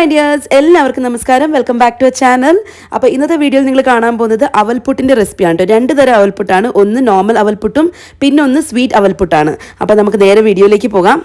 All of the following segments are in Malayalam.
മൈ ഡിയേഴ്സ്, എല്ലാവർക്കും നമസ്കാരം. Welcome back to a channel. അപ്പോൾ ഇന്നത്തെ വീഡിയോയിൽ നിങ്ങൾ കാണാൻ പോകുന്നത് അവൽപുട്ടിൻ്റെ റെസിപ്പിയാണ് കേട്ടോ. രണ്ട് തരം അവൽപുട്ടാണ്. ഒന്ന് നോർമൽ അവൽപുട്ടും പിന്നെ ഒന്ന് സ്വീറ്റ് അവൽപുട്ടാണ്. അപ്പോൾ നമുക്ക് നേരെ വീഡിയോയിലേക്ക് പോകാം.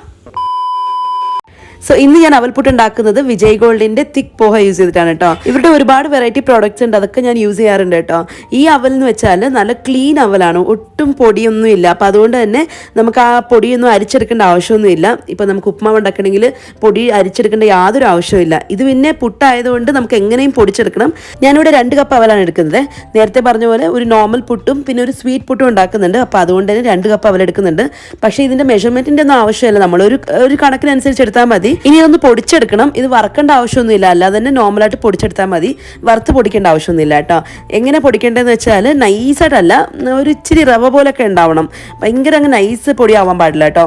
സോ ഇന്ന് ഞാൻ അവൽപുട്ട് ഉണ്ടാക്കുന്നത് വിജയ് ഗോൾഡിന്റെ തിക്ക് പോഹ യൂസ് ചെയ്തിട്ടാണ് കേട്ടോ. ഇവരുടെ ഒരുപാട് വെറൈറ്റി പ്രോഡക്റ്റ്സ് ഉണ്ട്, അതൊക്കെ ഞാൻ യൂസ് ചെയ്യാറുണ്ട് കേട്ടോ. ഈ അവൽ എന്ന് വെച്ചാൽ നല്ല ക്ലീൻ അവലാണ്, ഒട്ടും പൊടിയൊന്നും ഇല്ല. അപ്പം അതുകൊണ്ട് തന്നെ നമുക്ക് ആ പൊടിയൊന്നും അരിച്ചെടുക്കേണ്ട ആവശ്യമൊന്നുമില്ല. ഇപ്പം നമുക്ക് ഉപ്മാവ് ഉണ്ടാക്കണമെങ്കിൽ പൊടി അരിച്ചെടുക്കേണ്ട യാതൊരു ആവശ്യമില്ല. ഇത് പിന്നെ പുട്ടായതുകൊണ്ട് നമുക്ക് എങ്ങനെയും പൊടിച്ചെടുക്കണം. ഞാനിവിടെ 2 കപ്പ് അവലാണ് എടുക്കുന്നത്. നേരത്തെ പറഞ്ഞ പോലെ ഒരു നോർമൽ പുട്ടും പിന്നെ ഒരു സ്വീറ്റ് പുട്ടും ഉണ്ടാക്കുന്നുണ്ട്. അപ്പോൾ അതുകൊണ്ട് തന്നെ 2 കപ്പ് അവൽ എടുക്കുന്നുണ്ട്. പക്ഷേ ഇതിൻ്റെ മെഷർമെൻറ്റിൻ്റെ ഒന്നും ആവശ്യമില്ല, നമ്മളൊരു കണക്കിനനുസരിച്ച് എടുത്താൽ മതി. ഇനി ഒന്ന് പൊടിച്ചെടുക്കണം. ഇത് വറക്കേണ്ട ആവശ്യമൊന്നുമില്ല, അല്ലാതെ തന്നെ നോർമലായിട്ട് പൊടിച്ചെടുത്താൽ മതി. വറുത്ത് പൊടിക്കേണ്ട ആവശ്യമൊന്നുമില്ല കേട്ടോ. എങ്ങനെ പൊടിക്കേണ്ടതെന്ന് വെച്ചാൽ നൈസായിട്ടല്ല, ഒരു ഇച്ചിരി റവ പോലൊക്കെ ഉണ്ടാവണം. ഭയങ്കര അങ്ങ് നൈസ് പൊടിയാവാൻ പാടില്ല കേട്ടോ.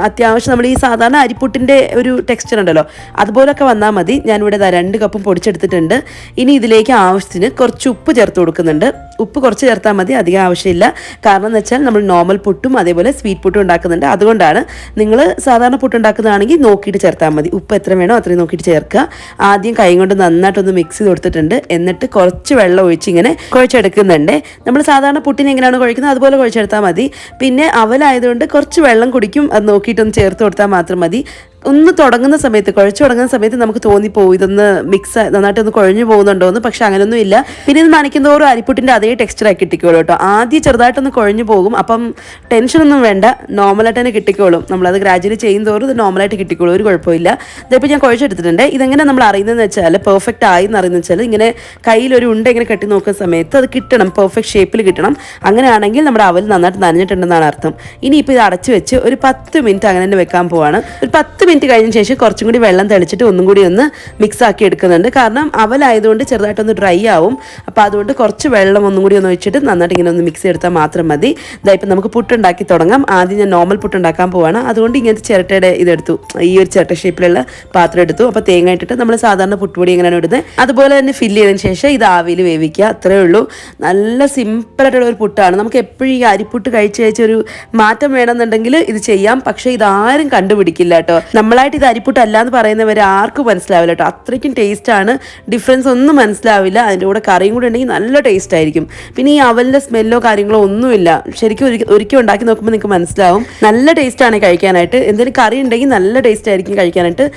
അത്യാവശ്യം നമ്മൾ ഈ സാധാരണ അരിപ്പുട്ടിൻ്റെ ഒരു ടെക്സ്ചർ ഉണ്ടല്ലോ, അതുപോലൊക്കെ വന്നാൽ മതി. ഞാനിവിടെ 2 കപ്പും പൊടിച്ചെടുത്തിട്ടുണ്ട്. ഇനി ഇതിലേക്ക് ആവശ്യത്തിന് കുറച്ച് ഉപ്പ് ചേർത്ത് കൊടുക്കുന്നുണ്ട്. ഉപ്പ് കുറച്ച് ചേർത്താൽ മതി, അധികം ആവശ്യമില്ല. കാരണം എന്ന് വെച്ചാൽ നമ്മൾ നോർമൽ പുട്ടും അതേപോലെ സ്വീറ്റ് പുട്ടും ഉണ്ടാക്കുന്നുണ്ട്. അതുകൊണ്ടാണ്. നിങ്ങൾ സാധാരണ പുട്ട് ഉണ്ടാക്കുന്നതാണെങ്കിൽ നോക്കിയിട്ട് ചേർത്താൽ മതി. ഉപ്പ് എത്ര വേണോ അത്രയും നോക്കിയിട്ട് ചേർക്കുക. ആദ്യം കൈ കൊണ്ട് നന്നായിട്ടൊന്ന് മിക്സ് ചെയ്ത് കൊടുത്തിട്ടുണ്ട്. എന്നിട്ട് കുറച്ച് വെള്ളം ഒഴിച്ച് ഇങ്ങനെ കുഴച്ചെടുക്കുന്നുണ്ട്. നമ്മൾ സാധാരണ പുട്ടിന് എങ്ങനെയാണ് കുഴക്കുന്നത് അതുപോലെ കുഴച്ചെടുത്താൽ മതി. പിന്നെ അവലായതുകൊണ്ട് കുറച്ച് വെള്ളം കുടിക്കും, അത് നോക്കിയിട്ടൊന്ന് ചേർത്ത് കൊടുത്താൽ മാത്രം മതി. ഒന്ന് തുടങ്ങുന്ന സമയത്ത്, കുഴച്ച് തുടങ്ങുന്ന സമയത്ത് നമുക്ക് തോന്നിപ്പോവും ഇതൊന്ന് മിക്സ് നന്നായിട്ടൊന്ന് കുഴഞ്ഞു പോകുന്നുണ്ടോ എന്ന്. പക്ഷെ അങ്ങനെയൊന്നും ഇല്ല. പിന്നെ ഇത് നനയ്ക്കുന്നതോറും അരിപ്പുട്ടിൻ്റെ അതേ ടെക്സ്ചറാക്കി കിട്ടിക്കോളൂ കേട്ടോ. ആദ്യം ചെറുതായിട്ടൊന്ന് കുഴഞ്ഞു പോകും, അപ്പം ടെൻഷനൊന്നും വേണ്ട, നോർമലായിട്ട് തന്നെ കിട്ടിക്കോളും. നമ്മളത് ഗ്രാജുവലി ചെയ്യുന്നതോറും ഇത് നോർമലായിട്ട് കിട്ടിക്കോളും, ഒരു കുഴപ്പമില്ല. ഇതിപ്പോൾ ഞാൻ കുഴച്ചെടുത്തിട്ടുണ്ട്. ഇതെങ്ങനെ നമ്മൾ അറിയുന്നതെന്ന് വെച്ചാൽ, പെർഫെക്റ്റ് ആയി എന്ന് അറിയുന്നത് വെച്ചാൽ, ഇങ്ങനെ കയ്യിലൊരു ഉണ്ട ഇങ്ങനെ കെട്ടി നോക്കുന്ന സമയത്ത് അത് കിട്ടണം, പെർഫെക്റ്റ് ഷേപ്പിൽ കിട്ടണം. അങ്ങനെയാണെങ്കിൽ നമ്മുടെ അവൽ നന്നായിട്ട് നനഞ്ഞിട്ടുണ്ടെന്നാണ് അർത്ഥം. ഇനിയിപ്പോൾ ഇത് അടച്ചു വെച്ച് ഒരു 10 മിനിറ്റ് അങ്ങനെ തന്നെ വെക്കാൻ പോവാണ്. ഒരു 10 മിനിറ്റ് കഴിഞ്ഞ ശേഷം കുറച്ചും കൂടി വെള്ളം തെളിച്ചിട്ട് ഒന്നും കൂടി ഒന്ന് മിക്സ് ആക്കി എടുക്കുന്നുണ്ട്. കാരണം അവലായതുകൊണ്ട് ചെറുതായിട്ടൊന്ന് ഡ്രൈ ആവും. അപ്പോൾ അതുകൊണ്ട് കുറച്ച് വെള്ളം ഒന്നും കൂടി ഒന്ന് ഒഴിച്ചിട്ട് നന്നായിട്ട് ഇങ്ങനെ ഒന്ന് മിക്സ് എടുത്താൽ മാത്രം മതി. ഇതായിപ്പോൾ നമുക്ക് പുട്ടുണ്ടാക്കി തുടങ്ങാം. ആദ്യം ഞാൻ നോർമൽ പുട്ടുണ്ടാക്കാൻ പോവാണ്. അതുകൊണ്ട് ഇങ്ങനത്തെ ചിരട്ടയുടെ ഇതെടുത്തു, ഈ ഒരു ചിരട്ട ഷേപ്പിലുള്ള പാത്രം എടുത്തു. അപ്പോൾ തേങ്ങ ഇട്ടിട്ട് നമ്മൾ സാധാരണ പുട്ടുപൊടി എങ്ങനെയാണ് ഇടുന്നത് അതുപോലെ തന്നെ ഫില്ല് ചെയ്തതിന് ശേഷം ഇത് ആവിയിൽ വേവിക്കുക. അത്രയേ ഉള്ളൂ. നല്ല സിമ്പിളായിട്ടുള്ള ഒരു പുട്ടാണ്. നമുക്ക് എപ്പോഴും ഈ അരിപ്പുട്ട് കഴിച്ച് ഒരു മാറ്റം വേണമെന്നുണ്ടെങ്കിൽ ഇത് ചെയ്യാം. പക്ഷേ ഇതാരും കണ്ടുപിടിക്കില്ല കേട്ടോ. നമ്മളായിട്ട് ഇത് അരിപ്പുട്ടല്ല എന്ന് പറയുന്നവരെ ആർക്കും മനസ്സിലാവില്ല കേട്ടോ. അത്രയ്ക്കും ടേസ്റ്റാണ്, ഡിഫറൻസ് ഒന്നും മനസ്സിലാവില്ല. അതിൻ്റെ കൂടെ കറിയും കൂടെ ഉണ്ടെങ്കിൽ നല്ല ടേസ്റ്റ് ആയിരിക്കും. പിന്നെ ഈ അവലിൻ്റെ സ്മെല്ലോ കാര്യങ്ങളോ ഒന്നുമില്ല. ശരിക്കും ഒരിക്കൽ ഉണ്ടാക്കി നോക്കുമ്പോൾ നിങ്ങൾക്ക് മനസ്സിലാവും. നല്ല ടേസ്റ്റാണ് കഴിക്കാനായിട്ട്. എന്തെങ്കിലും കറി ഉണ്ടെങ്കിൽ നല്ല ടേസ്റ്റ് ആയിരിക്കും കഴിക്കാനായിട്ട്.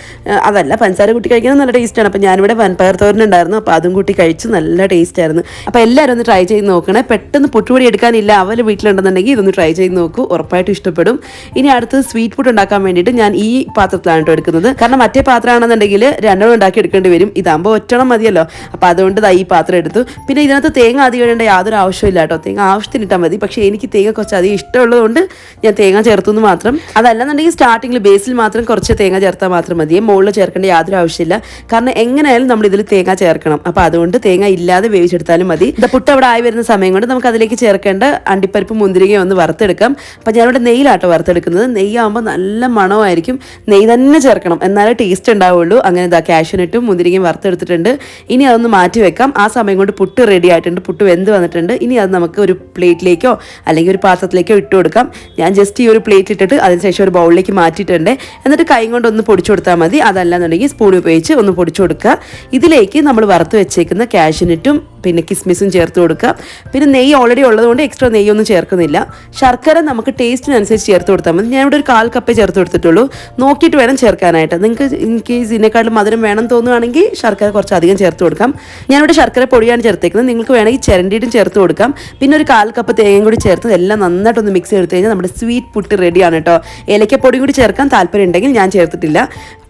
അതല്ല, പഞ്ചസാര കൂട്ടി കഴിക്കുന്നത് നല്ല ടേസ്റ്റാണ്. അപ്പോൾ ഞാനിവിടെ വൻപയർ തോരനുണ്ടായിരുന്നു, അപ്പോൾ അതും കൂട്ടി കഴിച്ചു, നല്ല ടേസ്റ്റ് ആയിരുന്നു. അപ്പോൾ എല്ലാവരും ഒന്ന് ട്രൈ ചെയ്ത് നോക്കണേ. പെട്ടെന്ന് പുട്ടുപൊടി എടുക്കാനില്ല, അവൽ വീട്ടിലുണ്ടെന്നുണ്ടെങ്കിൽ ഇതൊന്ന് ട്രൈ ചെയ്ത് നോക്കൂ, ഉറപ്പായിട്ടും ഇഷ്ടപ്പെടും. ഇനി അടുത്തത് സ്വീറ്റ് പുട്ട് ഉണ്ടാക്കാൻ വേണ്ടിയിട്ട് ഞാൻ ഈ പാത്രത്തിലാണ് കേട്ടോ എടുക്കുന്നത്. കാരണം മറ്റേ പാത്രമാണെന്നുണ്ടെങ്കിൽ 2 ഉണ്ടാക്കി എടുക്കേണ്ടി വരും. ഇതാകുമ്പോൾ ഒറ്റണം മതിയല്ലോ. അപ്പോൾ അതുകൊണ്ട് ഈ പാത്രം എടുത്തു. പിന്നെ ഇതിനകത്ത് തേങ്ങ അധികം ഇടേണ്ട യാതൊരു ആവശ്യമില്ല കേട്ടോ. തേങ്ങ ആവശ്യത്തിന് ഇട്ടാൽ മതി. പക്ഷേ എനിക്ക് തേങ്ങ കുറച്ച് അധികം ഇഷ്ടമുള്ളതുകൊണ്ട് ഞാൻ തേങ്ങ ചേർത്തു മാത്രം. അതല്ലെന്നുണ്ടെങ്കിൽ സ്റ്റാർട്ടിങ്ങിൽ ബേസിൽ മാത്രം കുറച്ച് തേങ്ങ ചേർത്താൽ മാത്രം മതി. മുകളിൽ ചേർക്കേണ്ട യാതൊരു ആവശ്യമില്ല. കാരണം എങ്ങനെയായാലും നമ്മൾ ഇതിൽ തേങ്ങ ചേർക്കണം. അപ്പോൾ അതുകൊണ്ട് തേങ്ങ ഇല്ലാതെ വേവിച്ചെടുത്താലും മതി. ഇത് പുട്ട് അവിടെ ആയി വരുന്ന സമയം കൊണ്ട് നമുക്ക് അതിലേക്ക് ചേർക്കേണ്ട അണ്ടിപ്പരിപ്പ് മുന്തിരിങ്ങയും ഒന്ന് വറുത്തെടുക്കാം. അപ്പോൾ ഞാനിവിടെ നെയ്യിലാട്ടോ വറുത്തെടുക്കുന്നത്. നെയ്യാകുമ്പോൾ നല്ല മണമായിരിക്കും. നെയ്യ് തന്നെ ചേർക്കണം, എന്നാലേ ടേസ്റ്റ് ഉണ്ടാവുള്ളൂ. അങ്ങനെ കാഷ്യൂനട്ടും മുന്തിരിങ്ങയും വറുത്തെടുത്തിട്ടുണ്ട്. ഇനി അതൊന്ന് മാറ്റി വെക്കാം. ആ സമയം കൊണ്ട് പുട്ട് റെഡി ആയിട്ടുണ്ട്, പുട്ട് വെന്ത് വന്നിട്ടുണ്ട്. ഇനി അത് നമുക്ക് ഒരു പ്ലേറ്റിലേക്കോ അല്ലെങ്കിൽ ഒരു പാത്രത്തിലേക്കോ ഇട്ട് കൊടുക്കാം. ഞാൻ ജസ്റ്റ് ഈ ഒരു പ്ലേറ്റ് ഇട്ടിട്ട് അതിനുശേഷം ഒരു ബൗളിലേക്ക് മാറ്റിയിട്ടുണ്ട്. എന്നിട്ട് കൈ കൊണ്ട് ഒന്ന് പൊടിച്ചു കൊടുത്താൽ മതി. അതല്ലാന്നുണ്ടെങ്കിൽ സ്പൂൺ ഉപയോഗിച്ച് ഒന്ന് പൊടിച്ചു കൊടുക്കുക. ഇതിലേക്ക് നമ്മൾ വറുത്ത് വെച്ചേക്കുന്ന കാഷ്യൂനട്ടും പിന്നെ കിസ്മിസും ചേർത്ത് കൊടുക്കുക. പിന്നെ നെയ്യ് ഓൾറെഡി ഉള്ളതുകൊണ്ട് എക്സ്ട്രാ നെയ്യൊന്നും ചേർക്കുന്നില്ല. ശർക്കര നമുക്ക് ടേസ്റ്റിനനുസരിച്ച് ചേർത്ത് കൊടുത്താൽ മതി. ഞാനിവിടെ ഒരു 1/4 കപ്പേ ചേർത്ത് കൊടുത്തിട്ടുള്ളൂ. നോക്കിയിട്ട് വേണം ചേർക്കാനായിട്ട്. നിങ്ങൾക്ക് ഇൻ കേസ് ഇതിനേക്കാളും മധുരം വേണം തോന്നുകയാണെങ്കിൽ ശർക്കര കുറച്ച് അധികം ചേർത്ത് കൊടുക്കാം. ഞാനിവിടെ ശർക്കര പൊടിയാണ് ചേർത്തേക്കുന്നത്. നിങ്ങൾക്ക് വേണമെങ്കിൽ ചിരണ്ടിയിട്ടും ചേർത്ത് കൊടുക്കാം. പിന്നെ ഒരു 1/4 കപ്പ് തേങ്ങയും കൂടി ചേർത്ത് എല്ലാം നന്നായിട്ടൊന്ന് മിക്സ് ചെയ്ത് കഴിഞ്ഞാൽ നമ്മുടെ സ്വീറ്റ് പുട്ട് റെഡിയാണ് കേട്ടോ. ഏലക്കപ്പൊടിയും കൂടി ചേർക്കാൻ താല്പര്യം ഉണ്ടെങ്കിൽ, ഞാൻ ചേർത്തിട്ടില്ല.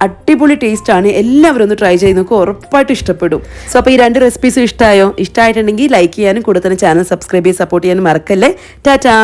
അടിപൊളി ടേസ്റ്റാണ്. എല്ലാവരും ഒന്ന് ട്രൈ ചെയ്ത് നോക്കുക, ഉറപ്പായിട്ട് ഇഷ്ടപ്പെടും. സോ അപ്പോൾ ഈ 2 റെസിപ്പീസും ഇഷ്ടമായിട്ടുണ്ടെങ്കിൽ ലൈക്ക് ചെയ്യാനും കൂടെ തന്നെ ചാനൽ സബ്സ്ക്രൈബ് ചെയ്ത് സപ്പോർട്ട് ചെയ്യാനും മറക്കല്ലേ. ടാറ്റാ.